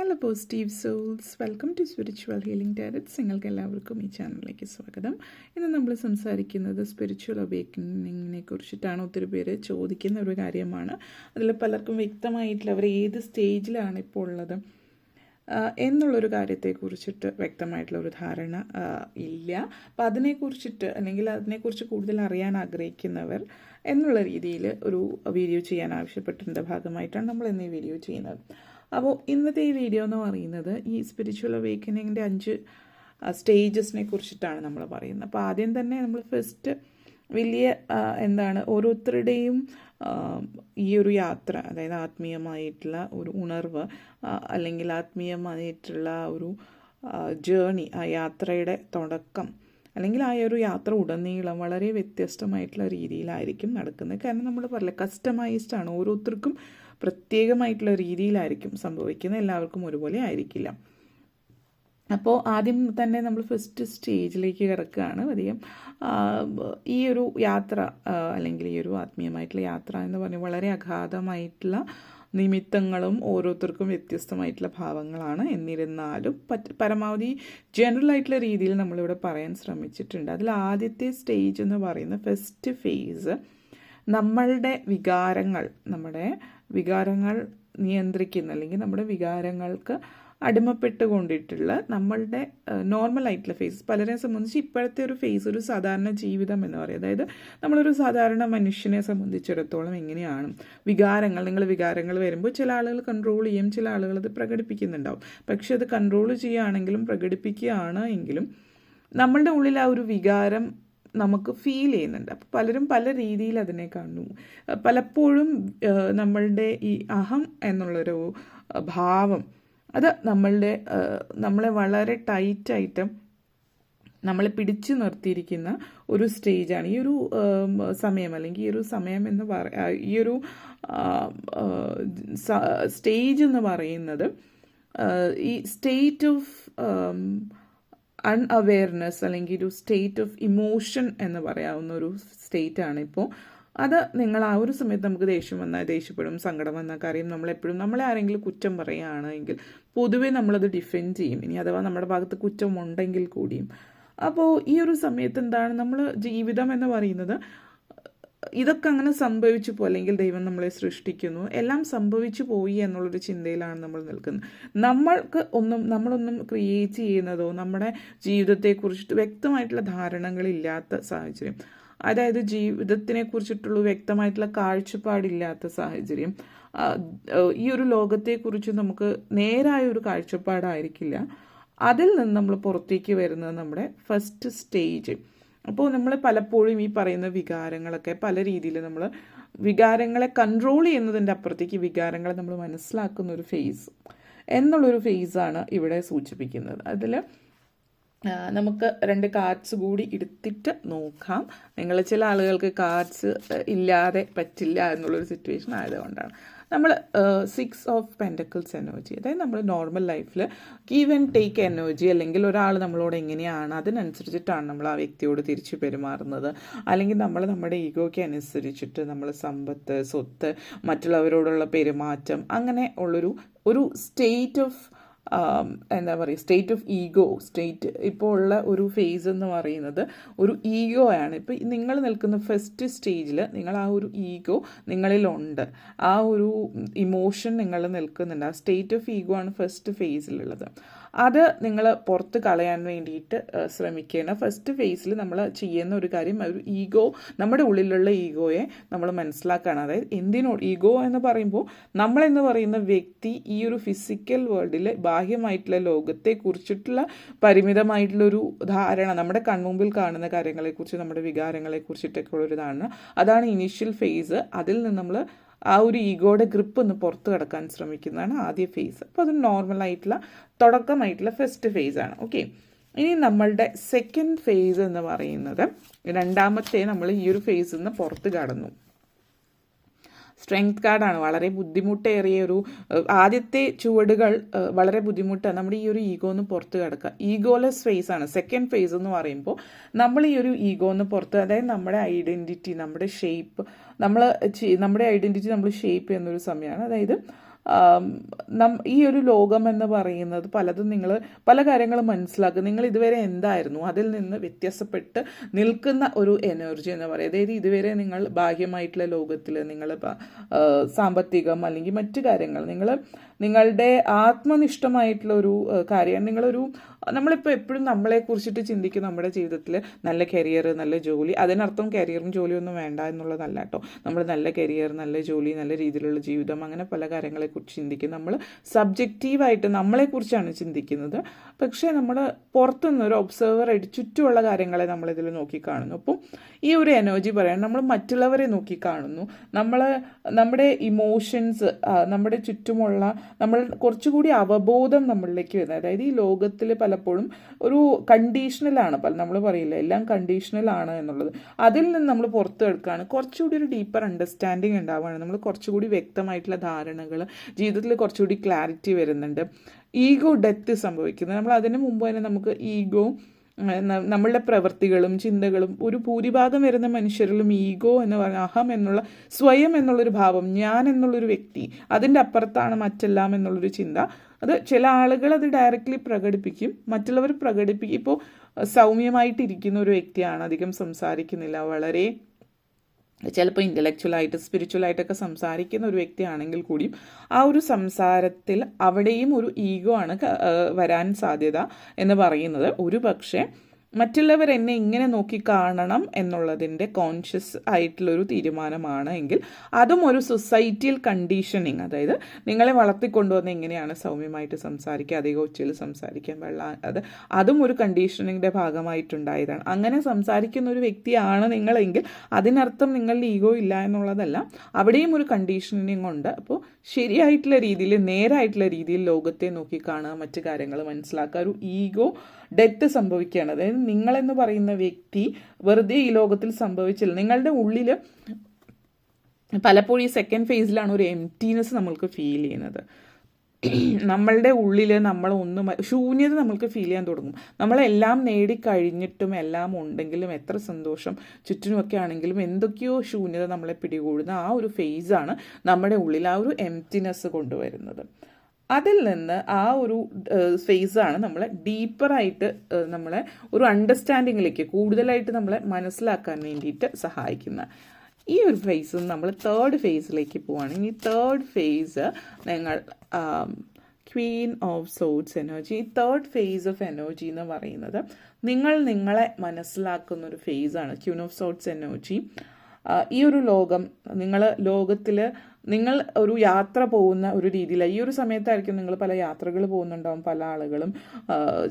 Hello positive souls, welcome to spiritual healing tarots. നിങ്ങൾക്ക് എല്ലാവർക്കും ഈ ചാനലിലേക്ക് സ്വാഗതം. ഇന്ന് നമ്മൾ സംസാരിക്കുന്നത് സ്പിരിച്വൽ അവേക്കനിങ്ങിനെ കുറിച്ചിട്ടാണ്. ഒത്തിരി പേര് ചോദിക്കുന്ന ഒരു കാര്യമാണ്. അതിൽ പലർക്കും വ്യക്തമായിട്ടില്ല അവർ ഏത് സ്റ്റേജിലാണ് ഇപ്പോൾ ഉള്ളത് എന്നുള്ളൊരു കാര്യത്തെക്കുറിച്ചിട്ട് വ്യക്തമായിട്ടുള്ള ഒരു ധാരണ ഇല്ല. അപ്പോൾ അതിനെക്കുറിച്ചിട്ട് അല്ലെങ്കിൽ അതിനെക്കുറിച്ച് കൂടുതൽ അറിയാൻ ആഗ്രഹിക്കുന്നവർ എന്നുള്ള രീതിയിൽ ഒരു വീഡിയോ ചെയ്യാൻ ആവശ്യപ്പെട്ടതിൻ്റെ ഭാഗമായിട്ടാണ് നമ്മൾ ഇന്ന് ഈ വീഡിയോ ചെയ്യുന്നത്. അപ്പോൾ ഇന്നത്തെ ഈ വീഡിയോ എന്ന് പറയുന്നത് ഈ സ്പിരിച്വൽ അവേക്കനിങ്ങിൻ്റെ 5 സ്റ്റേജസിനെ കുറിച്ചിട്ടാണ് നമ്മൾ പറയുന്നത്. അപ്പോൾ ആദ്യം തന്നെ നമ്മൾ ഫസ്റ്റ് വലിയ ഓരോരുത്തരുടെയും ഈ ഒരു യാത്ര, അതായത് ആത്മീയമായിട്ടുള്ള ഒരു ഉണർവ് അല്ലെങ്കിൽ ആത്മീയമായിട്ടുള്ള ഒരു ജേണി, ആ യാത്രയുടെ തുടക്കം അല്ലെങ്കിൽ ആ ഒരു യാത്ര ഉടനീളം വളരെ വ്യത്യസ്തമായിട്ടുള്ള രീതിയിലായിരിക്കും നടക്കുന്നത്. കാരണം നമ്മൾ പറയില്ല, കസ്റ്റമൈസ്ഡ് ആണ്. ഓരോരുത്തർക്കും പ്രത്യേകമായിട്ടുള്ള രീതിയിലായിരിക്കും സംഭവിക്കുന്നത്. എല്ലാവർക്കും ഒരുപോലെ ആയിരിക്കില്ല. അപ്പോൾ ആദ്യം തന്നെ നമ്മൾ ഫസ്റ്റ് സ്റ്റേജിലേക്ക് കിടക്കുകയാണ്. അധികം ഈ ഒരു യാത്ര അല്ലെങ്കിൽ ഈ ഒരു ആത്മീയമായിട്ടുള്ള യാത്ര എന്ന് പറഞ്ഞാൽ വളരെ അഗാധമായിട്ടുള്ള നിമിത്തങ്ങളും ഓരോരുത്തർക്കും വ്യത്യസ്തമായിട്ടുള്ള ഭാവങ്ങളാണ്. എന്നിരുന്നാലും പരമാവധി ജനറൽ ആയിട്ടുള്ള രീതിയിൽ നമ്മളിവിടെ പറയാൻ ശ്രമിച്ചിട്ടുണ്ട്. അതിൽ ആദ്യത്തെ സ്റ്റേജ് എന്ന് പറയുന്ന ഫസ്റ്റ് ഫേസ് നമ്മളുടെ വികാരങ്ങൾ നിയന്ത്രിക്കുന്ന അല്ലെങ്കിൽ നമ്മുടെ വികാരങ്ങൾക്ക് അടിമപ്പെട്ടുകൊണ്ടിട്ടുള്ള നമ്മളുടെ നോർമലായിട്ടുള്ള ഫേസ്. പലരെ സംബന്ധിച്ച് ഇപ്പോഴത്തെ ഒരു ഫേസ് ഒരു സാധാരണ ജീവിതം എന്ന് പറയും. അതായത് നമ്മളൊരു സാധാരണ മനുഷ്യനെ സംബന്ധിച്ചിടത്തോളം എങ്ങനെയാണ് നിങ്ങൾ വികാരങ്ങൾ വരുമ്പോൾ ചില ആളുകൾ കൺട്രോൾ ചെയ്യും, ചില ആളുകൾ അത് പ്രകടിപ്പിക്കുന്നുണ്ടാവും. പക്ഷെ അത് കൺട്രോൾ ചെയ്യുകയാണെങ്കിലും പ്രകടിപ്പിക്കുകയാണ് എങ്കിലും നമ്മളുടെ ഉള്ളിൽ ആ ഒരു വികാരം നമുക്ക് ഫീൽ ചെയ്യുന്നുണ്ട്. അപ്പോൾ പലരും പല രീതിയിൽ അതിനെ കാണുന്നു. പലപ്പോഴും നമ്മളുടെ ഈ അഹം എന്നുള്ളൊരു ഭാവം അത് നമ്മളെ വളരെ ടൈറ്റായിട്ട് നമ്മളെ പിടിച്ചു നിർത്തിയിരിക്കുന്ന ഒരു സ്റ്റേജാണ് ഈ ഒരു സമയം. അല്ലെങ്കിൽ ഈ ഒരു സമയം എന്ന് ഈ ഒരു സ്റ്റേജ് എന്ന് പറയുന്നത് ഈ സ്റ്റേറ്റ് ഓഫ് അൺഅവെയർനെസ് അല്ലെങ്കിൽ ഒരു സ്റ്റേറ്റ് ഓഫ് ഇമോഷൻ എന്ന് പറയാവുന്ന ഒരു സ്റ്റേറ്റാണ് ഇപ്പോൾ. അത് നിങ്ങൾ ആ ഒരു സമയത്ത് നമുക്ക് ദേഷ്യം വന്നാൽ ദേഷ്യപ്പെടും, സങ്കടം വന്നാൽ കാര്യം നമ്മളെ ആരെങ്കിലും കുറ്റം പറയുകയാണെങ്കിൽ പൊതുവേ നമ്മളത് ഡിഫെൻഡ് ചെയ്യും, ഇനി അഥവാ നമ്മുടെ ഭാഗത്ത് കുറ്റം ഉണ്ടെങ്കിൽ കൂടിയും. അപ്പോൾ ഈ ഒരു സമയത്ത് നമ്മൾ ജീവിതം എന്ന് പറയുന്നത് ഇതൊക്കെ അങ്ങനെ സംഭവിച്ചു പോയി, അല്ലെങ്കിൽ ദൈവം നമ്മളെ സൃഷ്ടിക്കുന്നു, എല്ലാം സംഭവിച്ചു പോയി എന്നുള്ളൊരു ചിന്തയിലാണ് നമ്മൾ നിൽക്കുന്നത്. നമ്മളൊന്നും ക്രിയേറ്റ് ചെയ്യുന്നതോ നമ്മുടെ ജീവിതത്തെക്കുറിച്ചിട്ട് വ്യക്തമായിട്ടുള്ള ധാരണകളില്ലാത്ത സാഹചര്യം, അതായത് ജീവിതത്തിനെ കുറിച്ചിട്ടുള്ള വ്യക്തമായിട്ടുള്ള കാഴ്ചപ്പാടില്ലാത്ത സാഹചര്യം, ഈ ഒരു ലോകത്തെക്കുറിച്ച് നമുക്ക് നേരായ ഒരു കാഴ്ചപ്പാടായിരിക്കില്ല. അതിൽ നിന്ന് നമ്മൾ പുറത്തേക്ക് വരുന്നത് നമ്മുടെ ഫസ്റ്റ് സ്റ്റേജ്. അപ്പോൾ നമ്മൾ പലപ്പോഴും ഈ പറയുന്ന വികാരങ്ങളൊക്കെ പല രീതിയിൽ നമ്മൾ വികാരങ്ങളെ കൺട്രോൾ ചെയ്യുന്നതിൻ്റെ അപ്പുറത്തേക്ക് വികാരങ്ങളെ നമ്മൾ മനസ്സിലാക്കുന്ന ഒരു ഫേസ് എന്നുള്ളൊരു ഫേസാണ് ഇവിടെ സൂചിപ്പിക്കുന്നത്. അതിൽ നമുക്ക് 2 കാർഡ്സ് കൂടി എടുത്തിട്ട് നോക്കാം. ചില ആളുകൾക്ക് കാർഡ്സ് ഇല്ലാതെ പറ്റില്ല എന്നുള്ളൊരു സിറ്റുവേഷൻ ആയതുകൊണ്ടാണ്. നമ്മൾ 6 ഓഫ് പെൻറ്റക്കിൾസ് എനർജി, അതായത് നമ്മൾ നോർമൽ ലൈഫിൽ ഗീവ് ആൻഡ് ടേക്ക് എനർജി, അല്ലെങ്കിൽ ഒരാൾ നമ്മളോട് എങ്ങനെയാണ് അതിനനുസരിച്ചിട്ടാണ് നമ്മൾ ആ വ്യക്തിയോട് തിരിച്ചു പെരുമാറുന്നത്. അല്ലെങ്കിൽ നമ്മുടെ ഈഗോയ്ക്ക് അനുസരിച്ചിട്ട് നമ്മൾ സമ്പത്ത്, സ്വത്ത്, മറ്റുള്ളവരോടുള്ള പെരുമാറ്റം, അങ്ങനെ ഒരു state of state of ego ഇപ്പോൾ ഉള്ള ഒരു ഫേസ് എന്ന് പറയുന്നത് ഒരു ഈഗോ ആണ്. ഇപ്പോൾ നിങ്ങൾ നിൽക്കുന്ന ഫസ്റ്റ് സ്റ്റേജിൽ നിങ്ങൾ ആ ഒരു ഈഗോ നിങ്ങളിലുണ്ട്, ആ ഒരു ഇമോഷൻ നിങ്ങൾ നിൽക്കുന്നുണ്ട്. ആ സ്റ്റേറ്റ് ഓഫ് ഈഗോ ആണ് ഫസ്റ്റ് ഫേസിലുള്ളത്. അത് നിങ്ങൾ പുറത്ത് കളയാൻ വേണ്ടിയിട്ട് ശ്രമിക്കുകയാണ്. ഫസ്റ്റ് ഫേസിൽ നമ്മൾ ചെയ്യുന്ന ഒരു കാര്യം, ഒരു ഈഗോ, നമ്മുടെ ഉള്ളിലുള്ള ഈഗോയെ നമ്മൾ മനസ്സിലാക്കുകയാണ്. അതായത് ഈഗോ എന്ന് പറയുമ്പോൾ നമ്മളെന്ന് പറയുന്ന വ്യക്തി ഈ ഒരു ഫിസിക്കൽ വേൾഡിൽ ബാഹ്യമായിട്ടുള്ള ലോകത്തെക്കുറിച്ചിട്ടുള്ള പരിമിതമായിട്ടുള്ളൊരു ധാരണ, നമ്മുടെ കൺമുമ്പിൽ കാണുന്ന കാര്യങ്ങളെക്കുറിച്ച്, നമ്മുടെ വികാരങ്ങളെക്കുറിച്ചിട്ടൊക്കെ ഉള്ളൊരു ധാരണ, അതാണ് ഇനീഷ്യൽ ഫേസ്. അതിൽ നിന്ന് നമ്മൾ ആ ഒരു ഈഗോയുടെ ഗ്രിപ്പ് ഒന്ന് പുറത്ത് കിടക്കാൻ ശ്രമിക്കുന്നതാണ് ആദ്യ ഫേസ്. അപ്പോൾ അത് നോർമലായിട്ടുള്ള തുടക്കമായിട്ടുള്ള ഫസ്റ്റ് ഫേസാണ്. ഓക്കെ, ഇനി നമ്മളുടെ സെക്കൻഡ് ഫേസ് എന്ന് പറയുന്നത് രണ്ടാമത്തെ നമ്മൾ ഈ ഒരു ഫേസിൽ നിന്ന് പുറത്ത് കടന്നു. സ്ട്രെങ്ത് കാർഡാണ്. വളരെ ബുദ്ധിമുട്ടേറിയ ഒരു ആദ്യത്തെ ചുവടുകൾ വളരെ ബുദ്ധിമുട്ടാണ്. നമ്മുടെ ഈ ഒരു ഈഗോന്ന് പുറത്ത് കിടക്കുക. ഈഗോലെസ് ഫേസ് ആണ് സെക്കൻഡ് ഫേസ് എന്ന് പറയുമ്പോൾ. നമ്മൾ ഈ ഒരു ഈഗോന്ന് പുറത്ത്, അതായത് നമ്മുടെ ഐഡൻറ്റിറ്റി, നമ്മുടെ ഷേപ്പ്, നമ്മുടെ ഐഡൻറ്റിറ്റി നമ്മൾ ഷേപ്പ് ചെയ്യുന്നൊരു സമയമാണ്. അതായത് ഈ ഒരു ലോകം എന്ന് പറയുന്നത് പലതും നിങ്ങൾ പല കാര്യങ്ങളും മനസ്സിലാക്കുക. നിങ്ങൾ ഇതുവരെ എന്തായിരുന്നു അതിൽ നിന്ന് വ്യത്യാസപ്പെട്ട് നിൽക്കുന്ന ഒരു എനർജി എന്ന് പറയുന്നത്. അതായത് ഇതുവരെ നിങ്ങൾ ബാഹ്യമായിട്ടുള്ള ലോകത്തിൽ നിങ്ങൾ സാമ്പത്തികം അല്ലെങ്കിൽ മറ്റു കാര്യങ്ങൾ നിങ്ങളുടെ ആത്മനിഷ്ഠമായിട്ടുള്ള ഒരു കാര്യമാണ്. നമ്മളിപ്പോൾ എപ്പോഴും നമ്മളെ കുറിച്ചിട്ട് ചിന്തിക്കും. നമ്മുടെ ജീവിതത്തിൽ നല്ല കരിയർ, നല്ല ജോലി. അതിനർത്ഥം കരിയറും ജോലിയൊന്നും വേണ്ട എന്നുള്ളതല്ല കേട്ടോ. നമ്മൾ നല്ല കരിയർ, നല്ല ജോലി, നല്ല രീതിയിലുള്ള ജീവിതം, അങ്ങനെ പല കാര്യങ്ങളെക്കുറിച്ച് ചിന്തിക്കും. നമ്മൾ സബ്ജക്റ്റീവായിട്ട് നമ്മളെക്കുറിച്ചാണ് ചിന്തിക്കുന്നത്. പക്ഷേ നമ്മൾ പുറത്തുനിന്ന് ഒരു ഒബ്സർവറായിട്ട് ചുറ്റുമുള്ള കാര്യങ്ങളെ നമ്മളിതിൽ നോക്കിക്കാണുന്നു. അപ്പോൾ ഈ ഒരു എനർജി പറയാൻ നമ്മൾ മറ്റുള്ളവരെ നോക്കിക്കാണുന്നു. നമ്മുടെ ഇമോഷൻസ്, നമ്മുടെ ചുറ്റുമുള്ള നമ്മൾ കുറച്ചുകൂടി അവബോധം നമ്മളിലേക്ക് വരുന്നത്. അതായത് ഈ ലോകത്തിൽ പലപ്പോഴും ഒരു കണ്ടീഷണലാണ്. നമ്മൾ പറയില്ല എല്ലാം കണ്ടീഷണലാണ് എന്നുള്ളത്. അതിൽ നിന്ന് നമ്മൾ പുറത്തു എടുക്കുകയാണ്. കുറച്ചുകൂടി ഒരു ഡീപ്പർ അണ്ടർസ്റ്റാൻഡിങ് ഉണ്ടാവുകയാണ്. നമ്മൾ കുറച്ചുകൂടി വ്യക്തമായിട്ടുള്ള ധാരണകൾ, ജീവിതത്തിൽ കുറച്ചുകൂടി ക്ലാരിറ്റി വരുന്നുണ്ട്. ഈഗോ ഡെത്ത് സംഭവിക്കുന്നത്. നമ്മൾ അതിന് മുമ്പ് തന്നെ നമുക്ക് ഈഗോ, നമ്മളുടെ പ്രവൃത്തികളും ചിന്തകളും, ഒരു ഭൂരിഭാഗം വരുന്ന മനുഷ്യരിലും ഈഗോ എന്ന് പറഞ്ഞ അഹം എന്നുള്ള സ്വയം എന്നുള്ളൊരു ഭാവം, ഞാൻ എന്നുള്ളൊരു വ്യക്തി, അതിൻ്റെ അപ്പുറത്താണ് മറ്റെല്ലാം എന്നുള്ളൊരു ചിന്ത. അത് ചില ആളുകൾ അത് ഡയറക്റ്റ്ലി പ്രകടിപ്പിക്കും, മറ്റുള്ളവർ പ്രകടിപ്പിക്കും. ഇപ്പോൾ സൗമ്യമായിട്ടിരിക്കുന്ന ഒരു വ്യക്തിയാണ്, അധികം സംസാരിക്കുന്നില്ല, വളരെ ചിലപ്പോൾ ഇൻ്റലക്ച്വലായിട്ട് സ്പിരിച്വലായിട്ടൊക്കെ സംസാരിക്കുന്ന ഒരു വ്യക്തിയാണെങ്കിൽ കൂടിയും ആ ഒരു സംസാരത്തിൽ അവിടെയും ഒരു ഈഗോ ആണ് വരാൻ സാധ്യത എന്ന് പറയുന്നത്. ഒരു പക്ഷേ മറ്റുള്ളവർ എന്നെ ഇങ്ങനെ നോക്കി കാണണം എന്നുള്ളതിൻ്റെ കോൺഷ്യസ് ആയിട്ടുള്ളൊരു തീരുമാനമാണ് എങ്കിൽ അതും ഒരു സൊസൈറ്റിയൽ കണ്ടീഷനിങ്. അതായത് നിങ്ങളെ വളർത്തിക്കൊണ്ടുവന്ന് എങ്ങനെയാണ് സൗമ്യമായിട്ട് സംസാരിക്കുക, അധികം ഒച്ചയിൽ സംസാരിക്കാൻ പാടില്ല, അതും ഒരു കണ്ടീഷനിങ്ങിൻ്റെ ഭാഗമായിട്ടുണ്ടായതാണ്. അങ്ങനെ സംസാരിക്കുന്ന ഒരു വ്യക്തിയാണ് നിങ്ങളെങ്കിൽ അതിനർത്ഥം നിങ്ങളുടെ ഈഗോ ഇല്ല എന്നുള്ളതല്ല. അവിടെയും ഒരു കണ്ടീഷനിങ് ഉണ്ട്. അപ്പോൾ ശരിയായിട്ടുള്ള രീതിയിൽ, നേരായിട്ടുള്ള രീതിയിൽ ലോകത്തെ നോക്കി കാണുക, മറ്റു കാര്യങ്ങൾ മനസ്സിലാക്കുക. ഒരു ഈഗോ ഡെത്ത് സംഭവിക്കുകയാണ്. അതായത് നിങ്ങളെന്ന് പറയുന്ന വ്യക്തി വെറുതെ ഈ ലോകത്തിൽ സംഭവിച്ചില്ല. നിങ്ങളുടെ ഉള്ളിൽ പലപ്പോഴും ഈ സെക്കൻഡ് ഫേസിലാണ് ഒരു എംപ്റ്റീനെസ് നമ്മൾക്ക് ഫീൽ ചെയ്യുന്നത്. നമ്മളുടെ ഉള്ളിൽ ശൂന്യത നമ്മൾക്ക് ഫീൽ ചെയ്യാൻ തുടങ്ങും. നമ്മളെല്ലാം നേടിക്കഴിഞ്ഞിട്ടും എല്ലാം ഉണ്ടെങ്കിലും എത്ര സന്തോഷം ചുറ്റിനുമൊക്കെ ആണെങ്കിലും എന്തൊക്കെയോ ശൂന്യത നമ്മളെ പിടികൂടുന്ന ആ ഒരു ഫേസാണ് നമ്മുടെ ഉള്ളിൽ ആ ഒരു എംപ്റ്റിനെസ് കൊണ്ടുവരുന്നത്. അതിൽ നിന്ന് ആ ഒരു ഫേസാണ് നമ്മളെ ഡീപ്പറായിട്ട് നമ്മളെ ഒരു അണ്ടർസ്റ്റാൻഡിങ്ങിലേക്ക് കൂടുതലായിട്ട് നമ്മളെ മനസ്സിലാക്കാൻ വേണ്ടിയിട്ട് സഹായിക്കുന്ന ഈ ഒരു ഫേസ് നമ്മൾ തേർഡ് ഫേസിലേക്ക് പോവാണ്. ഇനി തേർഡ് ഫേസ് നിങ്ങൾ Queen of swords energy. Third phase of energy എന്ന് പറയുന്നത് നിങ്ങളെ മനസ്സിലാക്കുന്ന ഒരു ഫേസാണ് ക്വീൻ ഓഫ് സോഡ്സ് എനർജി. ഈ ഒരു ലോകത്തിൽ നിങ്ങൾ ഒരു യാത്ര പോകുന്ന ഒരു രീതിയിലാണ്. ഈ ഒരു സമയത്തായിരിക്കും നിങ്ങൾ പല യാത്രകൾ പോകുന്നുണ്ടാവും പല ആളുകളും.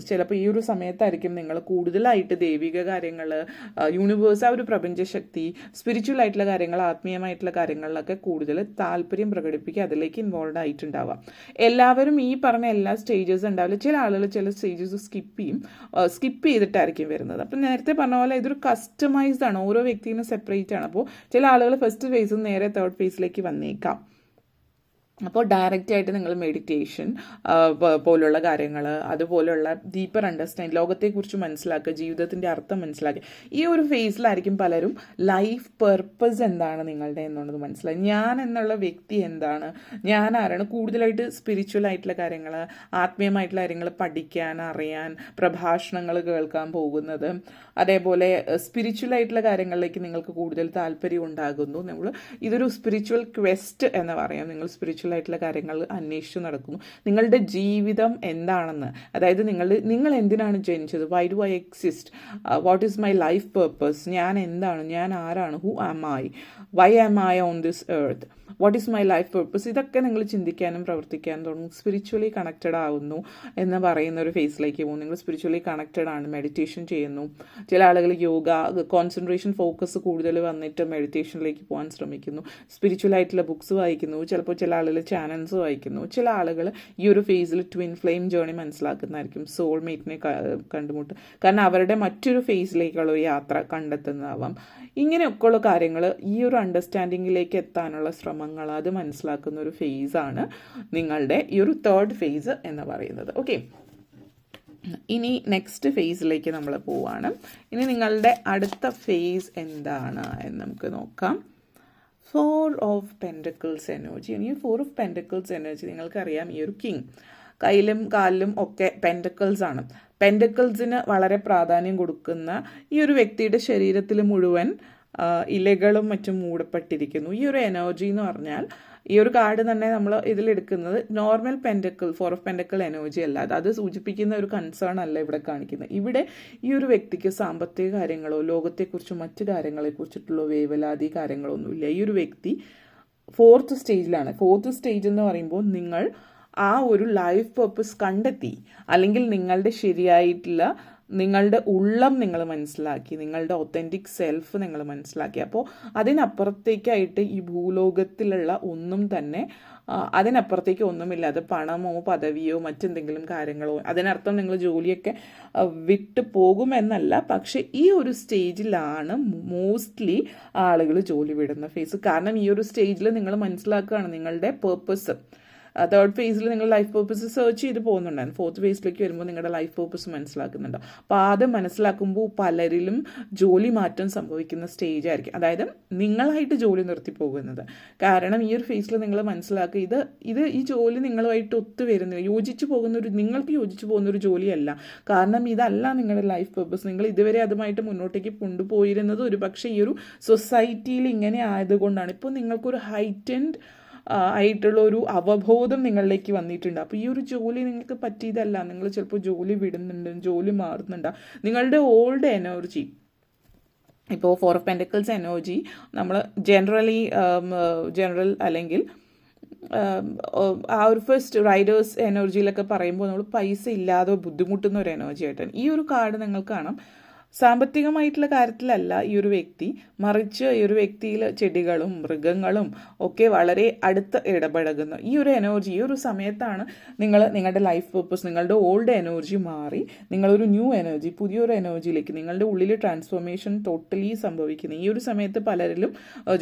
ചിലപ്പോൾ ഈ ഒരു സമയത്തായിരിക്കും നിങ്ങൾ കൂടുതലായിട്ട് ദൈവിക കാര്യങ്ങൾ, യൂണിവേഴ്സ്, ആ ഒരു പ്രപഞ്ചശക്തി, സ്പിരിച്വൽ ആയിട്ടുള്ള കാര്യങ്ങൾ, ആത്മീയമായിട്ടുള്ള കാര്യങ്ങളിലൊക്കെ കൂടുതൽ താല്പര്യം പ്രകടിപ്പിക്കുക, അതിലേക്ക് ഇൻവോൾവ് ആയിട്ടുണ്ടാവാം. എല്ലാവരും ഈ പറഞ്ഞ എല്ലാ സ്റ്റേജസ് ഉണ്ടാവില്ല. ചില ആളുകൾ ചില സ്റ്റേജസ് സ്കിപ്പ് ചെയ്തിട്ടായിരിക്കും വരുന്നത്. അപ്പം നേരത്തെ പറഞ്ഞ പോലെ ഇതൊരു കസ്റ്റമൈസ്ഡ് ആണ്, ഓരോ വ്യക്തിയും സെപ്പറേറ്റ് ആണ്. അപ്പോൾ ചില ആളുകൾ ഫസ്റ്റ് ഫേസിൽ നിന്ന് നേരെ തേർഡ് ഫേസിലേക്ക് വന്നേക്കാം. അപ്പോൾ ഡയറക്റ്റായിട്ട് നിങ്ങൾ മെഡിറ്റേഷൻ പോലുള്ള കാര്യങ്ങൾ, അതുപോലുള്ള ഡീപ്പർ അണ്ടർസ്റ്റാൻഡ്, ലോകത്തെക്കുറിച്ച് മനസ്സിലാക്കുക, ജീവിതത്തിൻ്റെ അർത്ഥം മനസ്സിലാക്കുക. ഈ ഒരു ഫേസിലായിരിക്കും പലരും ലൈഫ് പർപ്പസ് എന്താണ് നിങ്ങളുടെ എന്നുള്ളത് മനസ്സിലാക്കുക. ഞാൻ എന്നുള്ള വ്യക്തി എന്താണ്, ഞാൻ ആരാണ്, കൂടുതലായിട്ട് സ്പിരിച്വൽ ആയിട്ടുള്ള കാര്യങ്ങൾ, ആത്മീയമായിട്ടുള്ള കാര്യങ്ങൾ പഠിക്കാൻ, അറിയാൻ, പ്രഭാഷണങ്ങൾ കേൾക്കാൻ പോകുന്നത്, അതേപോലെ സ്പിരിച്വൽ ആയിട്ടുള്ള കാര്യങ്ങളിലേക്ക് നിങ്ങൾക്ക് കൂടുതൽ താല്പര്യം ഉണ്ടാകുന്നു. ഇതൊരു സ്പിരിച്വൽ ക്വസ്റ്റ് എന്ന് പറയാം. നിങ്ങൾ സ്പിരിച്വൽ ആയിട്ടുള്ള കാര്യങ്ങൾ അന്വേഷിച്ച് നടക്കുന്നു. നിങ്ങളുടെ ജീവിതം എന്താണെന്ന്, അതായത് നിങ്ങൾ എന്തിനാണ് ജനിച്ചത്, why do I exist, what is my life purpose, ഞാൻ എന്താണ്, ഞാൻ ആരാണ്, who am I, why am I on this earth, what is my life purpose, ഇതൊക്കെ നിങ്ങൾ ചിന്തിക്കാനും പ്രവർത്തിക്കാനും തുടങ്ങും. സ്പിരിച്വലി കണക്റ്റഡ് ആവുന്നു എന്ന് പറയുന്ന ഒരു ഫേസിലേക്ക് പോകും. നിങ്ങൾ സ്പിരിച്വലി കണക്റ്റഡ് ആണ്, മെഡിറ്റേഷൻ ചെയ്യുന്നു. ചില ആളുകൾ യോഗ, കോൺസെൻട്രേഷൻ, ഫോക്കസ് കൂടുതൽ വന്നിട്ട് മെഡിറ്റേഷനിലേക്ക് പോകാൻ ശ്രമിക്കുന്നു. സ്പിരിച്വൽ ആയിട്ടുള്ള ബുക്സ് വായിക്കുന്നു. ചിലപ്പോൾ ചില ആളുകൾ ചാനൽസ് വായിക്കുന്നു. ചില ആളുകൾ ഈ ഒരു ഫേസിൽ ട്വിൻ ഫ്ലെയിം ജേർണി മനസ്സിലാക്കുന്നതായിരിക്കും, സോൾമേറ്റിനെ കണ്ടുമുട്ടും. കാരണം അവരുടെ മറ്റൊരു ഫേസിലേക്കുള്ള ഒരു യാത്ര കണ്ടെത്തുന്നതാവാം. ഇങ്ങനെയൊക്കെയുള്ള കാര്യങ്ങൾ ഈ ഒരു അണ്ടർസ്റ്റാൻഡിങ്ങിലേക്ക് എത്താനുള്ള ശ്രമങ്ങൾ, അത് മനസ്സിലാക്കുന്ന ഒരു ഫേസാണ് നിങ്ങളുടെ ഈ ഒരു തേർഡ് ഫേസ് എന്ന് പറയുന്നത്. ഓക്കെ, ഇനി നെക്സ്റ്റ് ഫേസിലേക്ക് നമ്മൾ പോവാണ്. ഇനി നിങ്ങളുടെ അടുത്ത ഫേസ് എന്താണ് എന്ന് നമുക്ക് നോക്കാം. Four of pentacles energy. ഈ 4 ഓഫ് പെൻറ്റക്കിൾസ് എനർജി നിങ്ങൾക്കറിയാം, ഈ ഒരു കിങ് കയ്യിലും കാലിലും ഒക്കെ പെൻറ്റക്കിൾസ് ആണ്. പെൻറ്റക്കിൾസിന് വളരെ പ്രാധാന്യം കൊടുക്കുന്ന ഈ ഒരു വ്യക്തിയുടെ ശരീരത്തിൽ മുഴുവൻ ഇലകളും മറ്റും മൂടപ്പെട്ടിരിക്കുന്നു. ഈ ഒരു എനർജി എന്ന് പറഞ്ഞാൽ, ഈ ഒരു കാർഡ് തന്നെ നമ്മൾ ഇതിലെടുക്കുന്നത് normal pentacle 4 of pentacle energy അല്ല. അത് സൂചിപ്പിക്കുന്ന ഒരു കൺസേൺ അല്ല ഇവിടെ കാണിക്കുന്നത്. ഇവിടെ ഈ ഒരു വ്യക്തിക്ക് സാമ്പത്തിക കാര്യങ്ങളോ ലോകത്തെക്കുറിച്ചോ മറ്റു കാര്യങ്ങളെക്കുറിച്ചിട്ടുള്ള വേവലാതി കാര്യങ്ങളൊന്നുമില്ല. ഈ ഒരു വ്യക്തി 4th സ്റ്റേജിലാണ്. 4th സ്റ്റേജ് എന്ന് പറയുമ്പോൾ നിങ്ങൾ ആ ഒരു ലൈഫ് പർപ്പസ് കണ്ടെത്തി, അല്ലെങ്കിൽ നിങ്ങളുടെ ശരിയായിട്ടുള്ള നിങ്ങളുടെ ഉള്ളം നിങ്ങൾ മനസ്സിലാക്കി, നിങ്ങളുടെ ഒത്തൻറ്റിക് സെൽഫ് നിങ്ങൾ മനസ്സിലാക്കി. അപ്പോൾ അതിനപ്പുറത്തേക്കായിട്ട് ഈ ഭൂലോകത്തിലുള്ള ഒന്നും തന്നെ, അതിനപ്പുറത്തേക്ക് ഒന്നുമില്ല. അത് പണമോ പദവിയോ മറ്റെന്തെങ്കിലും കാര്യങ്ങളോ, അതിനർത്ഥം നിങ്ങൾ ജോലിയൊക്കെ വിട്ടു പോകുമെന്നല്ല. പക്ഷെ ഈ ഒരു സ്റ്റേജിലാണ് മോസ്റ്റ്ലി ആളുകൾ ജോലി വിടുന്ന ഫേസ്. കാരണം ഈ ഒരു സ്റ്റേജിൽ നിങ്ങൾ മനസ്സിലാക്കുകയാണ് നിങ്ങളുടെ പേർപ്പസ്. 3rd ഫേസിൽ നിങ്ങൾ ലൈഫ് പേർപ്പസ് സെർച്ച് ചെയ്ത് പോകുന്നുണ്ടായിരുന്നു. 4th ഫേസിലേക്ക് വരുമ്പോൾ നിങ്ങളുടെ ലൈഫ് പേർപ്പസ് മനസ്സിലാക്കുന്നുണ്ടോ. അപ്പോൾ അത് മനസ്സിലാക്കുമ്പോൾ പലരിലും ജോലി മാറ്റം സംഭവിക്കുന്ന സ്റ്റേജ് ആയിരിക്കും. അതായത് നിങ്ങളായിട്ട് ജോലി നിർത്തി പോകുന്നത്. കാരണം ഈ ഒരു ഫേസിൽ നിങ്ങൾ മനസ്സിലാക്കുക, ഈ ജോലി നിങ്ങളുമായിട്ട് ഒത്തുവരുന്നില്ല, നിങ്ങൾക്ക് യോജിച്ചു പോകുന്ന ഒരു ജോലിയല്ല. കാരണം ഇതല്ല നിങ്ങളുടെ ലൈഫ് പേർപ്പസ്. നിങ്ങൾ ഇതുവരെ അതുമായിട്ട് മുന്നോട്ടേക്ക് കൊണ്ടുപോയിരുന്നത് ഒരു പക്ഷേ ഈ ഒരു സൊസൈറ്റിയിൽ ഇങ്ങനെ ആയതുകൊണ്ടാണ്. ഇപ്പോൾ നിങ്ങൾക്കൊരു ഹൈറ്റൻഡ് ആയിട്ടുള്ള ഒരു അവബോധം നിങ്ങളിലേക്ക് വന്നിട്ടുണ്ട്. അപ്പോൾ ഈ ഒരു ജോലി നിങ്ങൾക്ക് പറ്റിയതല്ല. നിങ്ങൾ ചിലപ്പോൾ ജോലി വിടുന്നുണ്ട്, ജോലി മാറുന്നുണ്ട്. നിങ്ങളുടെ ഓൾഡ് എനർജി, ഇപ്പോൾ 4 ഓഫ് പെൻറ്റക്കിൾസ് എനർജി നമ്മൾ ജനറൽ അല്ലെങ്കിൽ ആ ഒരു ഫസ്റ്റ് റൈഡേഴ്സ് എനർജിയിലൊക്കെ പറയുമ്പോൾ നമ്മൾ പൈസ ഇല്ലാതെ ബുദ്ധിമുട്ടുന്ന ഒരു എനർജി ആയിട്ടാണ്. ഈ ഒരു കാർഡ് നിങ്ങൾക്ക് കാണാം. സാമ്പത്തികമായിട്ടുള്ള കാര്യത്തിലല്ല ഈ ഒരു വ്യക്തി, മറിച്ച് ഈ ഒരു വ്യക്തിയിൽ ചെടികളും മൃഗങ്ങളും ഒക്കെ വളരെ അടുത്ത് ഇടപഴകുന്നു. ഈ ഒരു എനർജി, ഈ ഒരു സമയത്താണ് നിങ്ങളുടെ ലൈഫ് പേർപ്പസ്, നിങ്ങളുടെ ഓൾഡ് എനർജി മാറി നിങ്ങളൊരു ന്യൂ എനർജി, പുതിയൊരു എനർജിയിലേക്ക് നിങ്ങളുടെ ഉള്ളിൽ ട്രാൻസ്ഫോർമേഷൻ ടോട്ടലി സംഭവിക്കുന്നു. ഈ ഒരു സമയത്ത് പലരിലും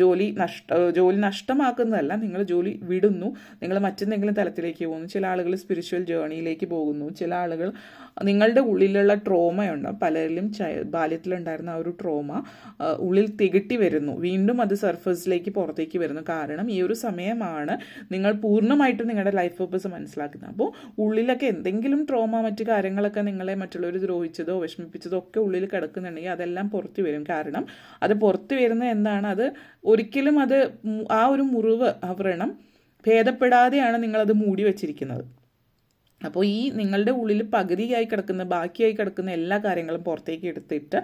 ജോലി നഷ്ടമാക്കുന്നതല്ല, നിങ്ങൾ ജോലി വിടുന്നു, നിങ്ങൾ മറ്റെന്തെങ്കിലും തലത്തിലേക്ക് പോകുന്നു. ചില ആളുകൾ സ്പിരിച്വൽ ജേർണിയിലേക്ക് പോകുന്നു. ചില ആളുകൾ നിങ്ങളുടെ ഉള്ളിലുള്ള ട്രോമയുണ്ട്, പലരിലും ബാല്യത്തിലുണ്ടായിരുന്ന ആ ഒരു ട്രോമ ഉള്ളിൽ തികട്ടി വരുന്നു, വീണ്ടും അത് സർഫസിലേക്ക് പുറത്തേക്ക് വരുന്നു. കാരണം ഈ ഒരു സമയമാണ് നിങ്ങൾ പൂർണ്ണമായിട്ടും നിങ്ങളുടെ ലൈഫ് പർപ്പസ് മനസ്സിലാക്കുന്നത്. അപ്പോൾ ഉള്ളിലൊക്കെ എന്തെങ്കിലും ട്രോമ, മറ്റു കാര്യങ്ങളൊക്കെ നിങ്ങളെ മറ്റുള്ളവർ ദ്രോഹിച്ചതോ വിഷമിപ്പിച്ചതോ ഒക്കെ ഉള്ളിൽ കിടക്കുന്നുണ്ടെങ്കിൽ അതെല്ലാം പുറത്തു വരും. കാരണം അത് പുറത്തു വരുന്ന എന്താണ്, അത് ഒരിക്കലും ആ ഒരു മുറിവ്, ആ വ്രണം ഭേദപ്പെടാതെയാണ് നിങ്ങളത് മൂടി വച്ചിരിക്കുന്നത്. അപ്പോൾ ഈ നിങ്ങളുടെ ഉള്ളിൽ പകുതിയായി കിടക്കുന്ന, ബാക്കിയായി കിടക്കുന്ന എല്ലാ കാര്യങ്ങളും പുറത്തേക്ക് എടുത്തിട്ട്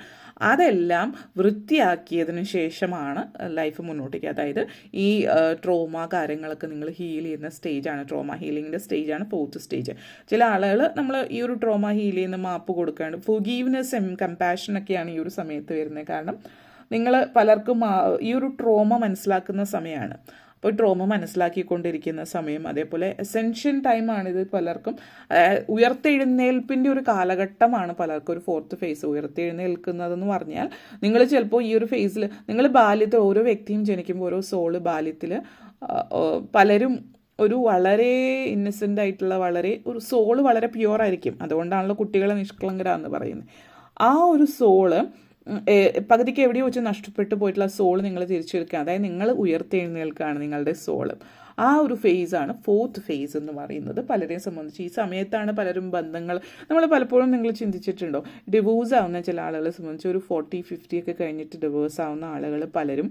അതെല്ലാം വൃത്തിയാക്കിയതിന് ശേഷമാണ് ലൈഫ് മുന്നോട്ടേക്ക്. അതായത് ഈ ട്രോമ കാര്യങ്ങളൊക്കെ നിങ്ങൾ ഹീൽ ചെയ്യുന്ന സ്റ്റേജാണ്, ട്രോമ ഹീലിങ്ങിൻ്റെ സ്റ്റേജാണ് 4th സ്റ്റേജ്. ചില ആളുകൾ നമ്മൾ ഈ ഒരു ട്രോമ ഹീൽ ചെയ്യുന്ന മാപ്പ് കൊടുക്കാണ്ട് ഫൊർഗീവ്നെസ് ആൻഡ് കമ്പാഷനൊക്കെയാണ് ഈ ഒരു സമയത്ത് വരുന്നത്. കാരണം നിങ്ങൾ പലർക്കും ഈ ഒരു ട്രോമ മനസ്സിലാക്കുന്ന സമയമാണ്. അപ്പോൾ ട്രോമ മനസ്സിലാക്കിക്കൊണ്ടിരിക്കുന്ന സമയം, അതേപോലെ എസെൻഷ്യൽ ടൈമാണിത് പലർക്കും. ഉയർത്തെഴുന്നേൽപ്പിൻ്റെ ഒരു കാലഘട്ടമാണ് പലർക്കും ഒരു 4th ഫേസ്. ഉയർത്തെഴുന്നേൽക്കുന്നതെന്ന് പറഞ്ഞാൽ നിങ്ങൾ ചിലപ്പോൾ ഈ ഒരു ഫേസിൽ, നിങ്ങൾ ബാല്യത്തിൽ, ഓരോ വ്യക്തിയും ജനിക്കുമ്പോൾ ഓരോ സോള് ബാല്യത്തിൽ പലരും ഒരു വളരെ ഇന്നസെൻ്റ് ആയിട്ടുള്ള, ഒരു സോള് വളരെ പ്യുവർ ആയിരിക്കും. അതുകൊണ്ടാണല്ലോ കുട്ടികളെ നിഷ്കളങ്കരാന്ന് പറയുന്നത്. ആ ഒരു സോള് പകുതിക്ക് എവിടെയോ വെച്ച് നഷ്ടപ്പെട്ടു പോയിട്ടുള്ള സോൾ നിങ്ങൾ തിരിച്ചെടുക്കുക. അതായത് നിങ്ങൾ ഉയർത്തെഴുന്നേൽക്കുകയാണ് നിങ്ങളുടെ സോള്. ആ ഒരു ഫേസാണ് 4th ഫേസ് എന്ന് പറയുന്നത്. പലരെയും സംബന്ധിച്ച് ഈ സമയത്താണ് പലരും ബന്ധങ്ങൾ, നമ്മൾ പലപ്പോഴും നിങ്ങൾ ചിന്തിച്ചിട്ടുണ്ടോ, ഡിവോഴ്സ് ആവുന്ന ചില ആളുകളെ സംബന്ധിച്ച് ഒരു 40-50 ഒക്കെ കഴിഞ്ഞിട്ട് ഡിവോഴ്സ് ആവുന്ന ആളുകൾ പലരും,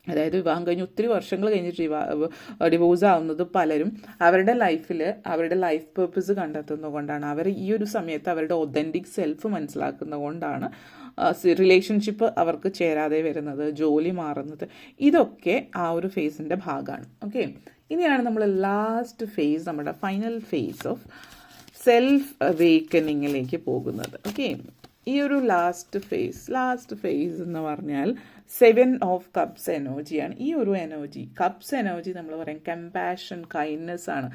അതായത് വിവാഹം കഴിഞ്ഞ് ഒത്തിരി വർഷങ്ങൾ കഴിഞ്ഞിട്ട് ഡിവോഴ്സ് ആവുന്നത് പലരും അവരുടെ ലൈഫിൽ അവരുടെ ലൈഫ് പേർപ്പസ് കണ്ടെത്തുന്നതുകൊണ്ടാണ്. അവർ ഈ ഒരു സമയത്ത് അവരുടെ ഒതൻറ്റിക് സെൽഫ് മനസ്സിലാക്കുന്നതുകൊണ്ടാണ് റിലേഷൻഷിപ്പ് അവർക്ക് ചേരാതെ വരുന്നത്, ജോലി മാറുന്നത്. ഇതൊക്കെ ആ ഒരു ഫേസിൻ്റെ ഭാഗമാണ്. ഓക്കെ, ഇനിയാണ് നമ്മൾ ലാസ്റ്റ് ഫേസ്, നമ്മുടെ ഫൈനൽ ഫേസ് ഓഫ് സെൽഫ് അവേക്കനിങ്ങിലേക്ക് പോകുന്നത്. ഓക്കെ, ഈ ഒരു ലാസ്റ്റ് ഫേസ് എന്ന് പറഞ്ഞാൽ 7 ഓഫ് കപ്സ് എനർജിയാണ്. ഈ ഒരു എനർജി, കപ്സ് എനർജി നമ്മൾ പറയും കമ്പാഷൻ, കൈൻഡ്നെസ് ആണ്.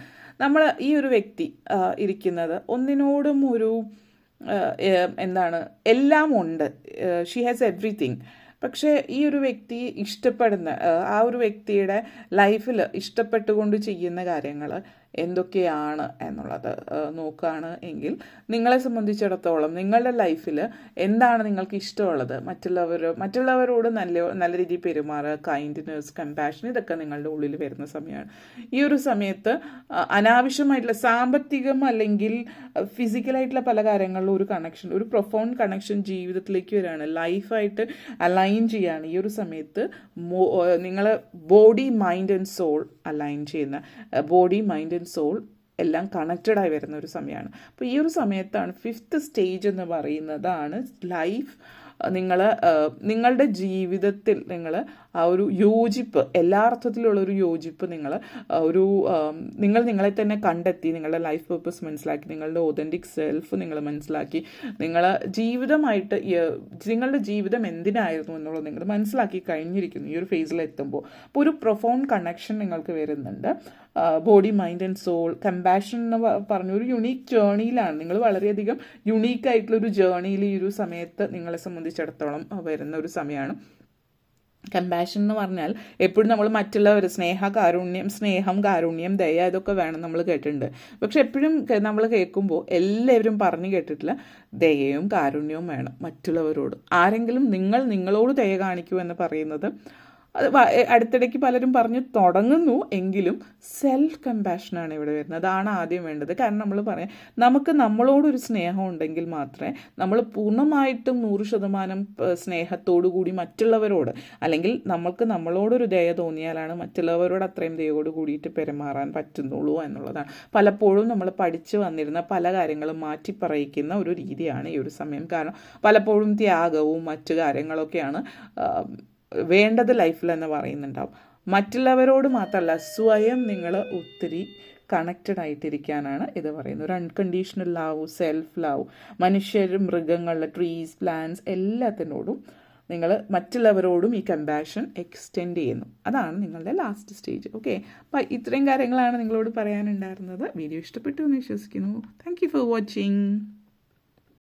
നമ്മൾ ഈ ഒരു വ്യക്തി ഇരിക്കുന്നത് ഒന്നിനോടും ഒരു എല്ലാം ഉണ്ട്, ഷീ ഹാസ് എവ്രിതിങ്. പക്ഷേ ഈ ഒരു വ്യക്തി ഇഷ്ടപ്പെടുന്ന, ആ ഒരു വ്യക്തിയുടെ ലൈഫിൽ ഇഷ്ടപ്പെട്ടുകൊണ്ട് ചെയ്യുന്ന കാര്യങ്ങൾ എന്തൊക്കെയാണ് എന്നുള്ളത് നോക്കുകയാണ് എങ്കിൽ നിങ്ങളെ സംബന്ധിച്ചിടത്തോളം നിങ്ങളുടെ ലൈഫിൽ എന്താണ് നിങ്ങൾക്ക് ഇഷ്ടമുള്ളത്, മറ്റുള്ളവരോട് നല്ല രീതിയിൽ പെരുമാറുക, കൈൻഡ്നെസ്, കമ്പാഷൻ, ഇതൊക്കെ നിങ്ങളുടെ ഉള്ളിൽ വരുന്ന സമയമാണ്. ഈ ഒരു സമയത്ത് അനാവശ്യമായിട്ടുള്ള സാമ്പത്തികം അല്ലെങ്കിൽ ഫിസിക്കലായിട്ടുള്ള പല കാര്യങ്ങളിലും ഒരു കണക്ഷൻ, ഒരു പ്രൊഫൗണ്ട് കണക്ഷൻ ജീവിതത്തിലേക്ക് വരികയാണ്, ലൈഫായിട്ട് അലൈൻ ചെയ്യുകയാണ്. ഈ ഒരു സമയത്ത് നിങ്ങൾ body, mind and soul align ചെയ്യുന്ന, ബോഡി, മൈൻഡ് ആൻഡ് സോൾ എല്ലാം കണക്റ്റഡായി വരുന്ന ഒരു സമയമാണ്. അപ്പോൾ ഈ ഒരു സമയത്താണ് 5th സ്റ്റേജ് എന്ന് പറയുന്നതാണ് ലൈഫ്. നിങ്ങളുടെ ജീവിതത്തിൽ നിങ്ങൾ ആ ഒരു യോജിപ്പ്, എല്ലാ അർത്ഥത്തിലുള്ളൊരു യോജിപ്പ്, നിങ്ങൾ നിങ്ങളെ തന്നെ കണ്ടെത്തി, നിങ്ങളുടെ ലൈഫ് പർപ്പസ് മനസ്സിലാക്കി, നിങ്ങളുടെ ഒതൻറ്റിക് സെൽഫ് നിങ്ങൾ മനസ്സിലാക്കി, നിങ്ങളുടെ ജീവിതം എന്തിനായിരുന്നു എന്നുള്ളത് നിങ്ങൾ മനസ്സിലാക്കി കഴിഞ്ഞിരിക്കുന്നു ഈ ഒരു ഫേസിൽ എത്തുമ്പോൾ. അപ്പോൾ ഒരു പ്രൊഫൗണ്ട് കണക്ഷൻ നിങ്ങൾക്ക് വരുന്നുണ്ട്. Body, mind and soul, compassion എന്ന് പറഞ്ഞ ഒരു യുണീക്ക് ജേർണിയിലാണ് നിങ്ങൾ. വളരെയധികം യുണീക്കായിട്ടുള്ളൊരു ജേർണിയിൽ ഈ ഒരു സമയത്ത് നിങ്ങളെ സംബന്ധിച്ചിടത്തോളം വരുന്ന ഒരു സമയമാണ്. കമ്പാഷൻ എന്ന് പറഞ്ഞാൽ എപ്പോഴും നമ്മൾ മറ്റുള്ളവർ സ്നേഹം, കാരുണ്യം, ദയ, ഇതൊക്കെ വേണം, നമ്മൾ കേട്ടിട്ടുണ്ട്. പക്ഷെ എപ്പോഴും നമ്മൾ കേൾക്കുമ്പോൾ എല്ലാവരും പറഞ്ഞു കേട്ടിട്ടില്ല ദയയും കാരുണ്യവും വേണം മറ്റുള്ളവരോട്. ആരെങ്കിലും നിങ്ങളോട് ദയ കാണിക്കൂ എന്ന് പറയുന്നത് അത് അടുത്തിടയ്ക്ക് പലരും പറഞ്ഞു തുടങ്ങുന്നു, എങ്കിലും സെൽഫ് കമ്പാഷനാണ് ഇവിടെ വരുന്നത്. അതാണ് ആദ്യം വേണ്ടത്. കാരണം നമ്മൾ പറയാം, നമുക്ക് നമ്മളോടൊരു സ്നേഹം ഉണ്ടെങ്കിൽ മാത്രമേ നമ്മൾ പൂർണ്ണമായിട്ടും 100% സ്നേഹത്തോടു കൂടി മറ്റുള്ളവരോട്, അല്ലെങ്കിൽ നമ്മളോടൊരു ദയ തോന്നിയാലാണ് മറ്റുള്ളവരോട് അത്രയും ദയോട് കൂടിയിട്ട് പെരുമാറാൻ പറ്റുന്നുള്ളൂ എന്നുള്ളതാണ്. പലപ്പോഴും നമ്മൾ പഠിച്ചു വന്നിരുന്ന പല കാര്യങ്ങളും മാറ്റിപ്പറയിക്കുന്ന ഒരു രീതിയാണ് ഈ ഒരു സമയം. കാരണം പലപ്പോഴും ത്യാഗവും മറ്റു കാര്യങ്ങളൊക്കെയാണ് വേണ്ടത് ലൈഫിൽ എന്ന് പറയുന്നുണ്ടാവും. മറ്റുള്ളവരോട് മാത്രമല്ല, സ്വയം നിങ്ങൾ ഒത്തിരി കണക്റ്റഡ് ആയിട്ടിരിക്കാനാണ് ഇത് പറയുന്നത്. ഒരു അൺകണ്ടീഷണൽ ലവ്, സെൽഫ് ലവ്, മനുഷ്യർ, മൃഗങ്ങൾ, ട്രീസ്, പ്ലാന്റ്സ്, എല്ലാത്തിനോടും നിങ്ങൾ മറ്റുള്ളവരോടും ഈ കമ്പാഷൻ എക്സ്റ്റെൻഡ് ചെയ്യുന്നു. അതാണ് നിങ്ങളുടെ ലാസ്റ്റ് സ്റ്റേജ്. ഓക്കെ, അപ്പോൾ ഇത്രയും കാര്യങ്ങളാണ് നിങ്ങളോട് പറയാനുണ്ടായിരുന്നത്. വീഡിയോ ഇഷ്ടപ്പെട്ടു എന്ന് വിശ്വസിക്കുന്നു. Thank you for watching.